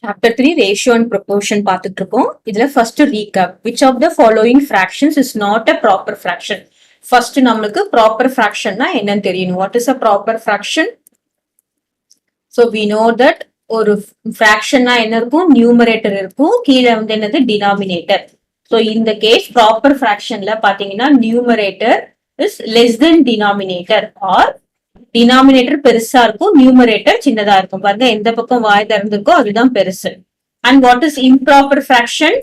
Chapter 3 ratio and proportion பார்த்துட்டு இருக்கோம். இதுல first recap. Which of the following fractions is not a proper fraction? First நம்மளுக்கு proper fraction னா என்னன்னு தெரியணும். What is a proper fraction? So we know that ஒரு fraction னா என்ன இருக்கும்? Numerator இருக்கும். கீழ வந்து என்னது denominator. So in the case proper fractionல பாத்தீங்கன்னா numerator is less than denominator or denominator பெருசா இருக்கும், numerator சின்னதா இருக்கும். பாருங்க எந்த பக்கம் வாய் திறந்திருக்கோ அதுதான் பெருசு. And what is improper fraction?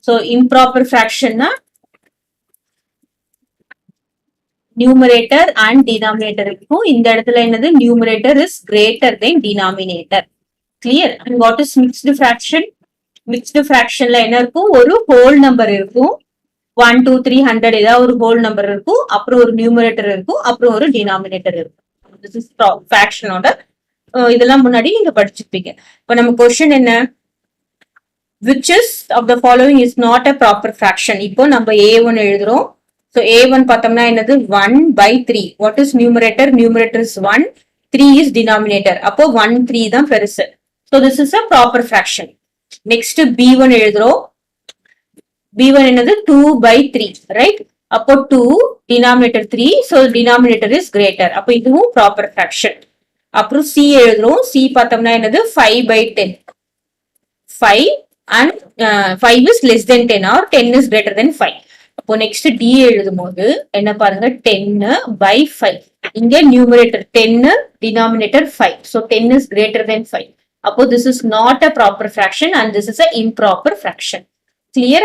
So improper fraction னா numerator and denominator இருக்கும். இந்த இடத்துல என்னது numerator is greater than denominator. Clear? And what is mixed fraction? Mixed fractionல என்ன இருக்கும்? ஒரு whole number இருக்கும். 1 2 300 ஏதாவது ஒரு ஹோல் நம்பர் இருக்கும், அப்புறம் ஒரு நியூமரேட்டர் இருக்கும், அப்புறம் ஒரு டினாமினேட்டர் இருக்கும். திஸ் இஸ் ஃபிராக்ஷனோட இதெல்லாம் முன்னாடி நீங்க படிச்சிருப்பீங்க. இப்போ நம்ம क्वेश्चन என்ன, which is of the following is not a proper fraction? இப்போ நம்ம a1 எழுதுறோம். So a1 பார்த்தோம்னா என்னது 1/3. What is numerator? Numerator is 1, 3 is denominator. அப்போ 1 3 தான் பெருசு. So this is a proper fraction. Next b1 எழுதுறோம். b1 என்னது 2/3, right? அப்போ 2 denominator 3, so denominator is greater. அப்போ இதுவும் proper fraction. அப்புறம் c எழுதுறோம். c பார்த்தோம்னா என்னது 5/10. 5 and 5 is less than 10 or 10 is greater than 5. அப்போ next d எழுதும் போது என்ன பாருங்க 10/5. இங்க numerator 10, denominator 5. So 10 is greater than 5. அப்போ this is not a proper fraction and this is a improper fraction. Clear?